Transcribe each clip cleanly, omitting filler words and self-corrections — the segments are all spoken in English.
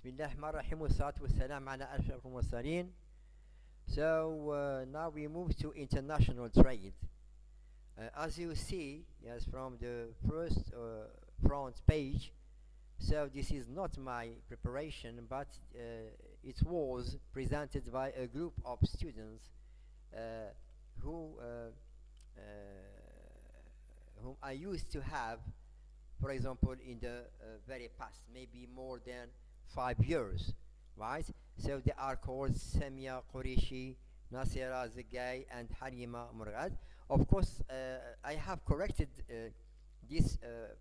بسم الله الرحمن الرحيم والصلاة والسلام على أشرف المرسلين. So now we move to international trade. As you see, yes, from the first front page, so this is not my preparation, but it was presented by a group of students who whom I used to have, for example, in the very past, maybe more than 5 years, right? So they are called Samia Qureshi, Nasira Zegay, and Halima Murad. Of course, I have corrected this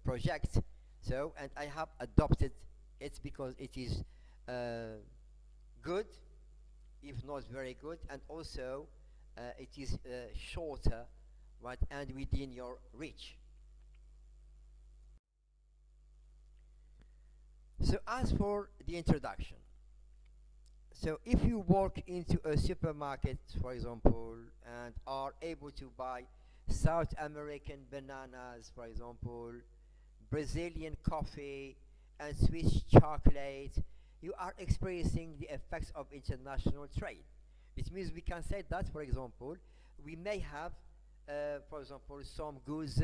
project, so, and I have adopted it because it is good, if not very good, and also it is shorter, right, and within your reach. So as for the introduction, so if you walk into a supermarket, for example, and are able to buy South American bananas, for example, Brazilian coffee, and Swiss chocolate, you are experiencing the effects of international trade. It means we can say that, for example, we may have, for example, some goods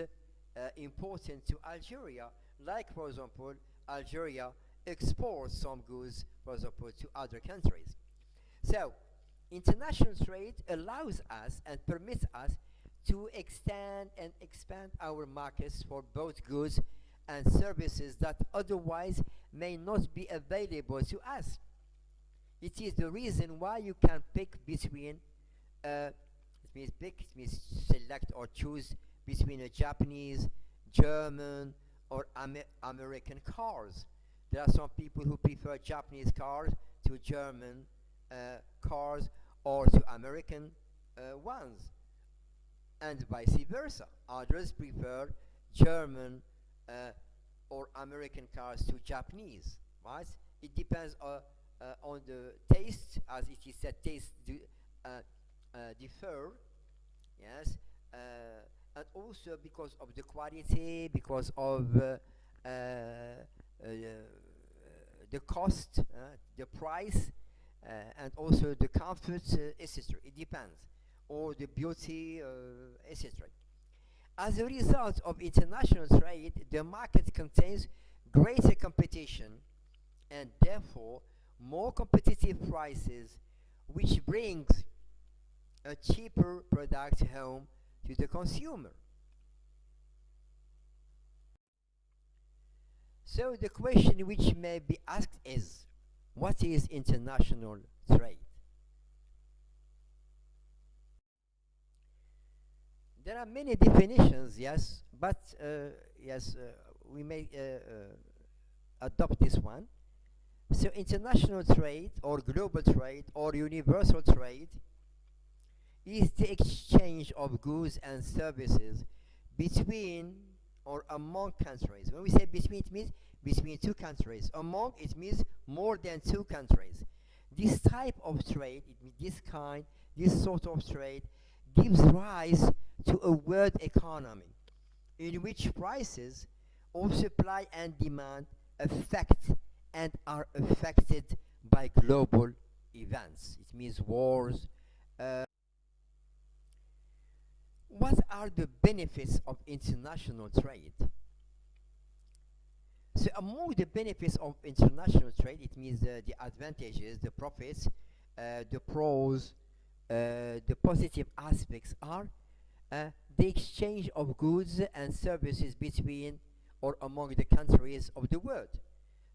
important to Algeria, like, for example, Algeria exports some goods, for example, to other countries. So, international trade allows us and permits us to extend and expand our markets for both goods and services that otherwise may not be available to us. It is the reason why you can pick between, it means select or choose between a Japanese, German, or American cars. There are some people who prefer Japanese cars to German cars or to American ones, and vice versa. Others prefer German or American cars to Japanese, right? It depends on the taste, as it is said, tastes differ, yes, and also because of the quality, because of the cost, the price, and also the comfort, etc. It depends, or the beauty, etc. As a result of international trade, the market contains greater competition and therefore more competitive prices, which brings a cheaper product home to the consumer. So the question which may be asked is, what is international trade? There are many definitions, yes, but we may adopt this one. So international trade or global trade or universal trade is the exchange of goods and services between or among countries. When we say between, it means between two countries. Among, it means more than two countries. This type of trade, this sort of trade gives rise to a world economy in which prices of supply and demand affect and are affected by global events. It means wars. What are the benefits of international trade? So among the benefits of international trade, it means the advantages, the profits, the pros, the positive aspects are the exchange of goods and services between or among the countries of the world.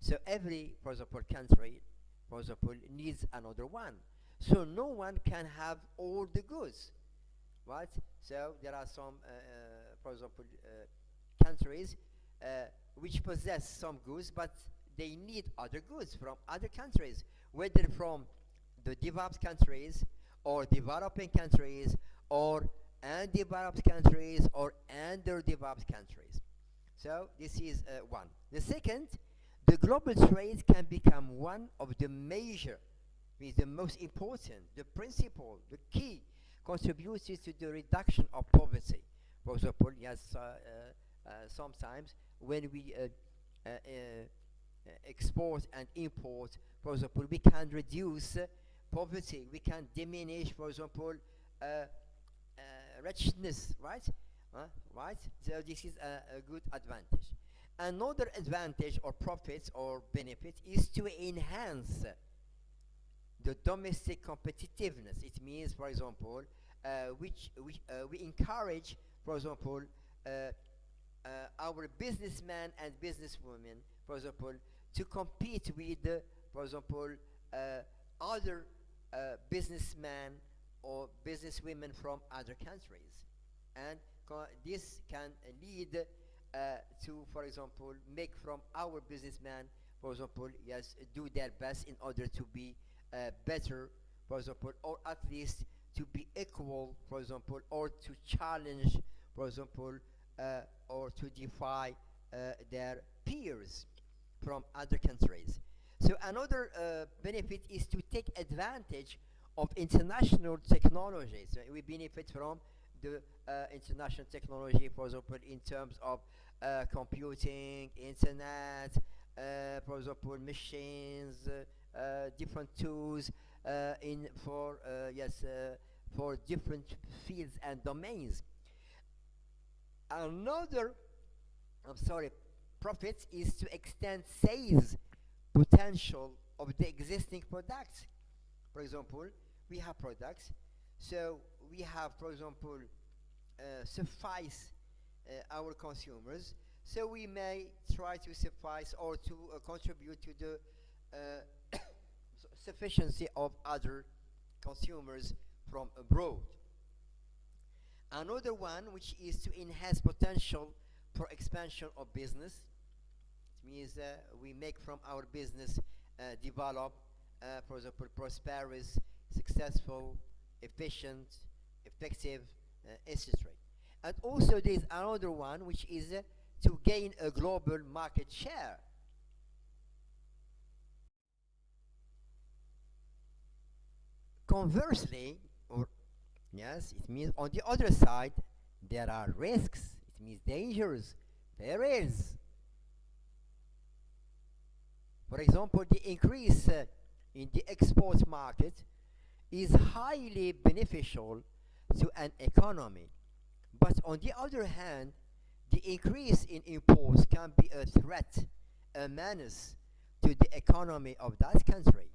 So every, for example, country, for example, needs another one. So no one can have all the goods, right? So there are some, for example, countries which possess some goods, but they need other goods from other countries, whether from the developed countries or developing countries or undeveloped countries or underdeveloped countries. So this is one. The second, the global trade can become one of the major, means the most important, the principal, the key contributors to the reduction of poverty. For example, yes, sometimes when we export and import, for example, we can reduce poverty, we can diminish, for example, richness, right? Right? So this is a good advantage. Another advantage or profits or benefit is to enhance the domestic competitiveness. It means, for example, we encourage, for example, our businessmen and businesswomen, for example, to compete with, for example, other businessmen or businesswomen from other countries, and this can lead to, for example, make from our businessmen, for example, yes, do their best in order to be better, for example, or at least to be equal, for example, or to challenge, for example, or to defy their peers from other countries. So another benefit is to take advantage of international technologies. So we benefit from the international technology, for example, in terms of computing, internet, for example, machines, different tools in for yes for different fields and domains. Another, I'm sorry, profits is to extend sales potential of the existing products. For example, we have products, so we have, for example, suffice our consumers. So we may try to suffice or to contribute to the sufficiency of other consumers from abroad. Another one, which is to enhance potential for expansion of business. It means we make from our business develop, for example, prosperous, successful, efficient, effective, etc. And also there is another one, which is to gain a global market share. Conversely, or yes, it means on the other side, there are risks. It means dangers. There is. For example, the increase in the export market is highly beneficial to an economy. But on the other hand, the increase in imports can be a threat, a menace to the economy of that country.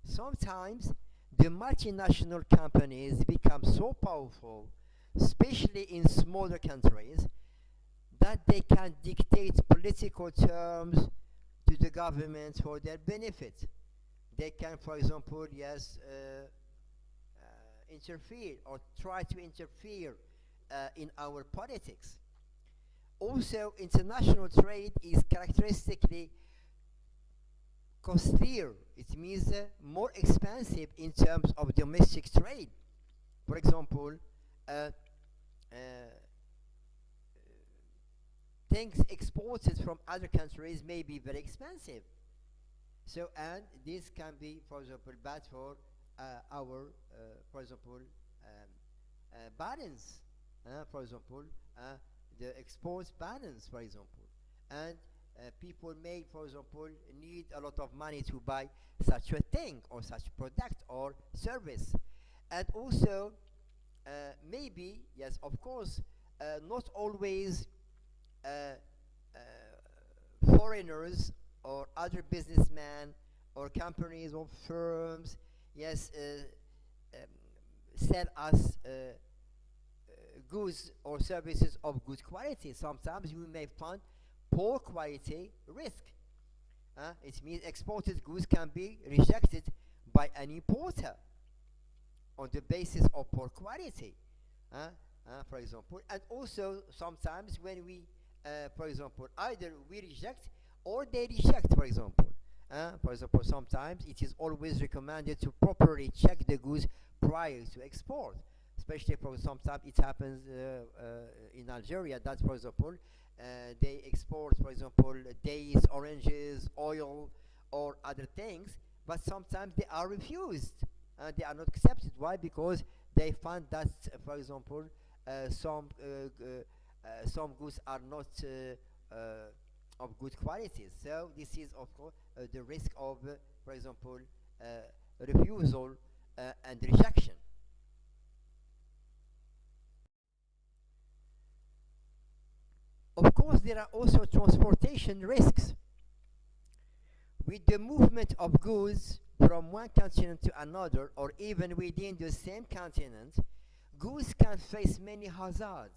Sometimes the multinational companies become so powerful, especially in smaller countries, that they can dictate political terms to the government for their benefit. They can, for example, yes, interfere or try to interfere in our politics. Also, international trade is characteristically costlier. It means more expensive in terms of domestic trade. For example, things exported from other countries may be very expensive. So, and this can be, for example, bad for our, for example, balance. For example, the exports balance, for example, and people may, for example, need a lot of money to buy such a thing or such product or service. And also, maybe, yes, of course, not always foreigners or other businessmen or companies or firms, yes, sell us goods or services of good quality. Sometimes we may find poor quality risk. It means exported goods can be rejected by an importer on the basis of poor quality, for example. And also sometimes when we, for example, either we reject or they reject, for example. For example, sometimes it is always recommended to properly check the goods prior to export. Especially for sometimes it happens in Algeria that, for example, they export, for example, dates, oranges, oil, or other things, but sometimes they are refused. They are not accepted. Why? Because they find that, for example, some goods are not of good qualities. So this is of course the risk of, for example, refusal and rejection. Of course, there are also transportation risks. With the movement of goods from one continent to another, or even within the same continent, goods can face many hazards,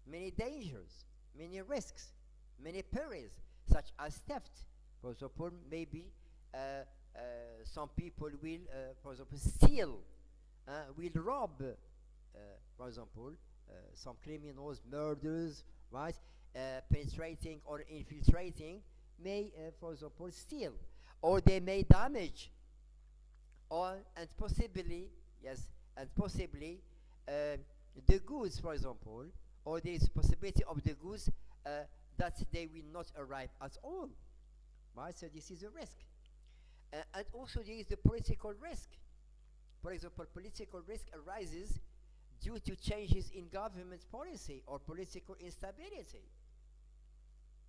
many dangers, many risks, many perils, such as theft. For example, maybe some people will, for example, steal, will rob, for example, some criminals, murders, right, penetrating or infiltrating may, for example, steal, or they may damage, or and possibly, yes, and possibly the goods, for example, or there is possibility of the goods that they will not arrive at all, right? So this is a risk, and also there is the political risk. For example, political risk arises due to changes in government policy or political instability.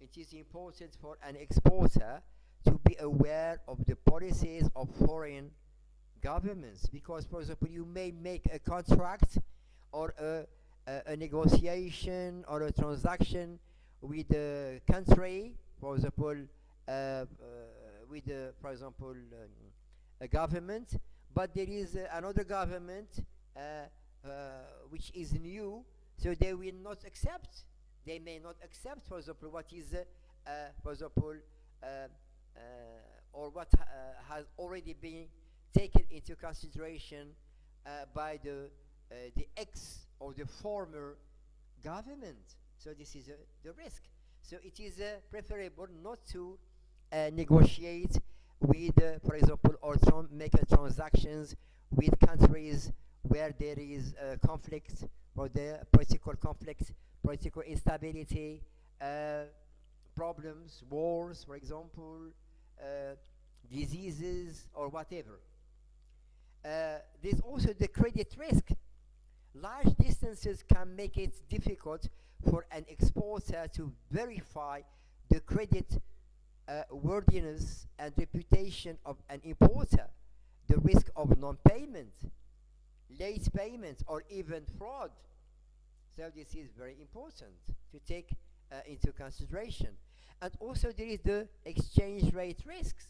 It is important for an exporter to be aware of the policies of foreign governments, because, for example, you may make a contract or a negotiation or a transaction with a country, for example, with, for example, a government, but there is another government which is new, so they will not accept. They may not accept, for example, what is, for example, or what has already been taken into consideration by the ex or the former government. So this is the risk. So it is preferable not to negotiate with, for example, or make transactions with countries where there is conflict, or the political conflict, political instability, problems, wars, for example, diseases, or whatever. There's also the credit risk. Large distances can make it difficult for an exporter to verify the credit worthiness and reputation of an importer. The risk of non-payment, late payment, or even fraud. So this is very important to take into consideration. And also there is the exchange rate risks.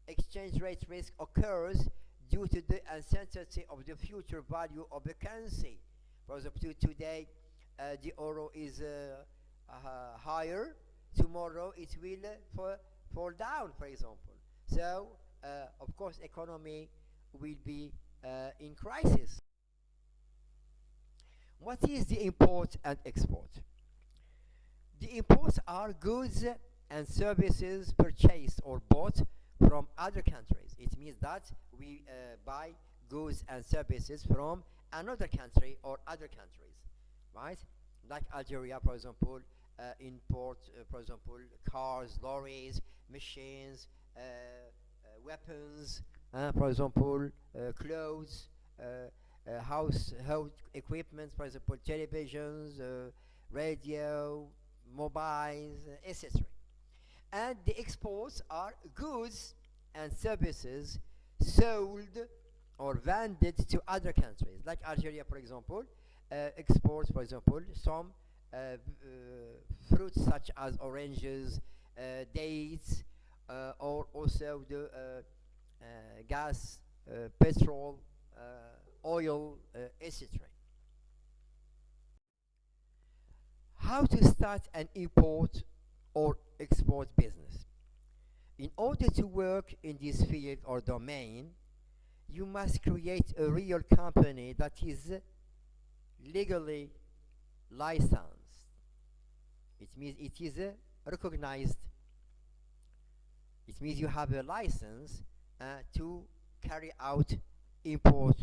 Exchange rate risk occurs due to the uncertainty of the future value of the currency. For example, today the euro is higher, tomorrow it will fall down, for example. So, of course, economy will be in crisis. What is the import and export? The imports are goods and services purchased or bought from other countries. It means that we buy goods and services from another country or other countries, right? Like Algeria, for example, import, for example, cars, lorries, machines, weapons, for example, clothes, household equipment, for example, televisions, radio, mobiles, etc. And the exports are goods and services sold or vended to other countries. Like Algeria, for example, exports, for example, some fruits such as oranges, dates, or also the gas, petrol, oil, etc. How to start an import or export business? In order to work in this field or domain, you must create a real company that is legally licensed. It means it is recognized. It means you have a license to carry out import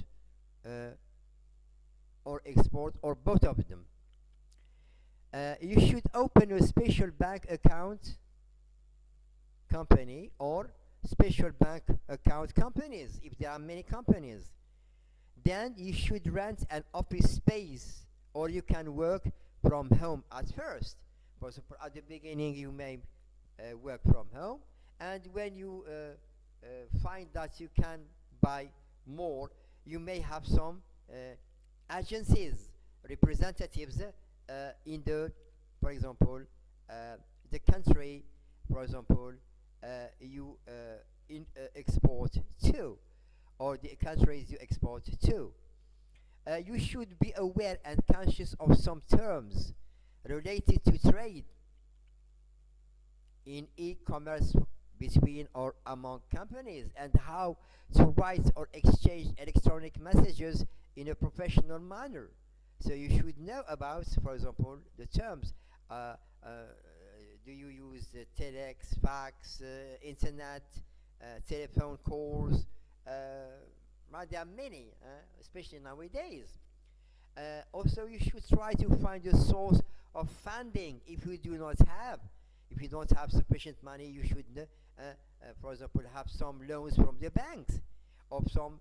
or export, or both of them. You should open a special bank account company or special bank account companies if there are many companies. Then you should rent an office space, or you can work from home at first. For example, at the beginning you may work from home, and when you find that you can buy more, you may have some agencies, representatives in the, for example, the country, for example, you export to, or the countries you export to. You should be aware and conscious of some terms related to trade in e-commerce between or among companies, and how to write or exchange electronic messages in a professional manner. So you should know about, for example, the terms. Do you use telex, fax, internet, telephone calls? Right, there are many, especially nowadays. Also, you should try to find a source of funding if you do not have. If you don't have sufficient money, you should, for example, have some loans from the banks, or some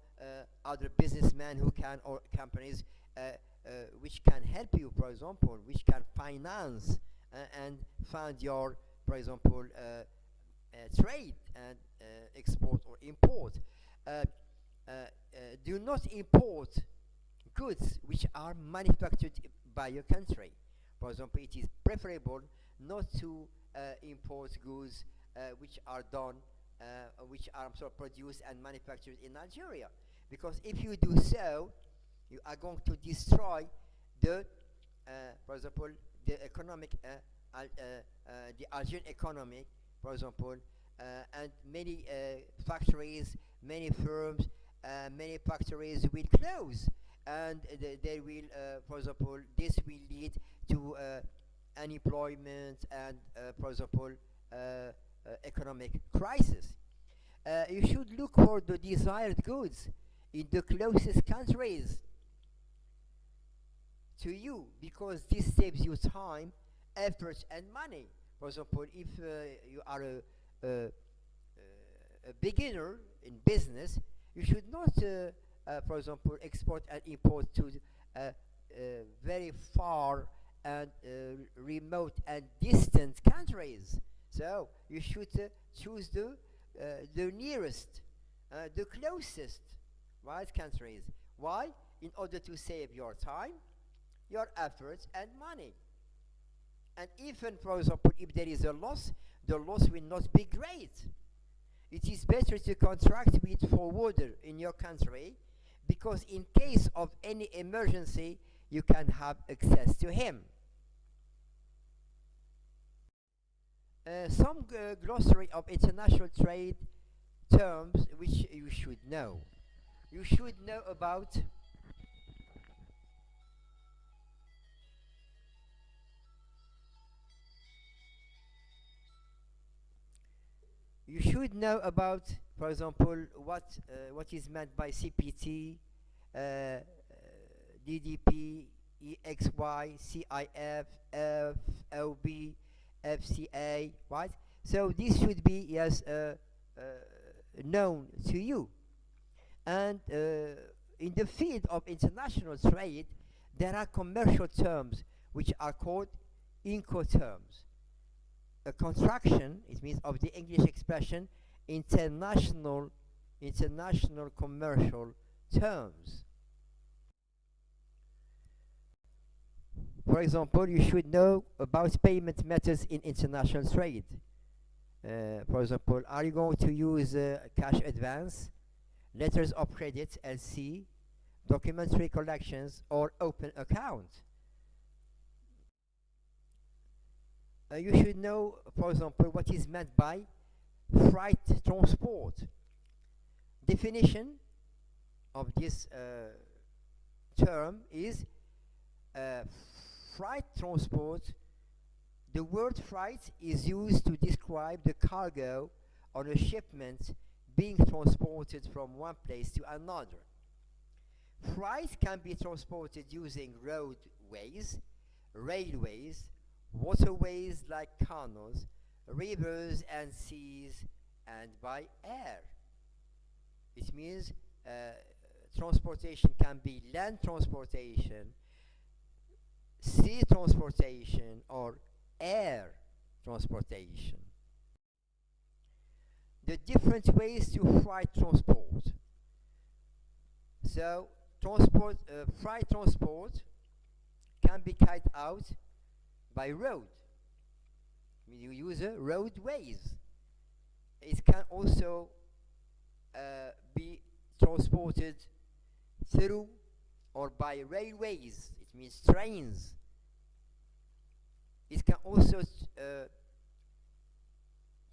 other businessmen who can, or companies which can help you, for example, which can finance and fund your, for example, trade and export or import. Do not import goods which are manufactured by your country. For example, it is preferable not to import goods which are done, which are produced and manufactured in Nigeria, because if you do so, you are going to destroy the, for example, the economic, the Algerian economy, for example, and many factories, many firms, many factories will close, and they will, for example, this will lead to unemployment and, for example, economic crisis. You should look for the desired goods in the closest countries to you, because this saves you time, effort, and money. For example, if you are a beginner in business, you should not, for example, export and import to very far and remote and distant countries. So you should choose the nearest, the closest, right, countries. Why? In order to save your time, your efforts, and money. And even, for example, if there is a loss, the loss will not be great. It is better to contract with forwarder in your country, because in case of any emergency, you can have access to him. Some glossary of international trade terms which you should know. You should know about for example, what is meant by CPT, DDP, EXY, CIF, FOB, FCA, right? So this should be, yes, known to you. And in the field of international trade, there are commercial terms which are called Incoterms. A contraction, it means, of the English expression international commercial terms. For example, you should know about payment methods in international trade. For example, are you going to use cash advance, letters of credit, LC, documentary collections, or open account? You should know, for example, what is meant by freight transport. Definition of this term is freight transport. The word freight is used to describe the cargo on a shipment being transported from one place to another. Freight can be transported using roadways, railways, waterways like canals, rivers and seas, and by air. It means transportation can be land transportation, sea transportation, or air transportation. the different ways to freight transport. So freight transport can be carried out by road. You use roadways. It can also be transported through or by railways. It means trains. It can also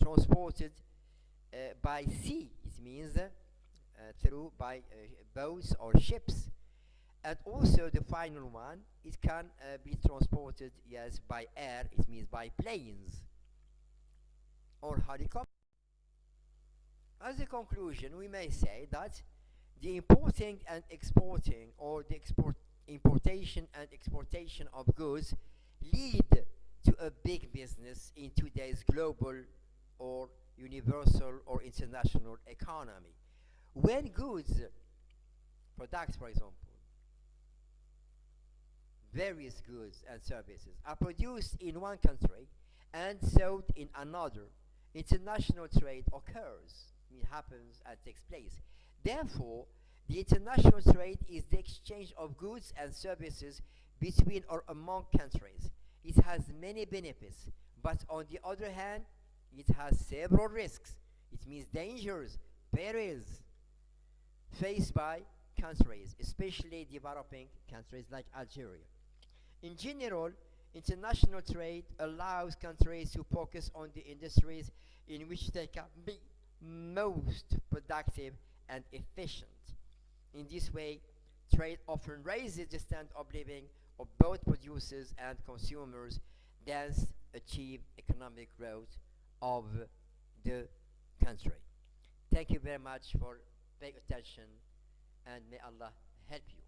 transported by sea. It means through by boats or ships. And also the final one, it can be transported, yes, by air. It means by planes or helicopters. As a conclusion, we may say that the importing and exporting, or the importation and exportation of goods, lead to a big business in today's global or universal or international economy. When goods, products for example, various goods and services are produced in one country and sold in another, international trade occurs. It happens and takes place. Therefore, the international trade is the exchange of goods and services between or among countries. It has many benefits, but on the other hand, it has several risks. It means dangers, perils faced by countries, especially developing countries like Algeria. In general, international trade allows countries to focus on the industries in which they can be most productive and efficient. In this way, trade often raises the standard of living of both producers and consumers, thus achieve economic growth of the country. Thank you very much for paying attention, and may Allah help you.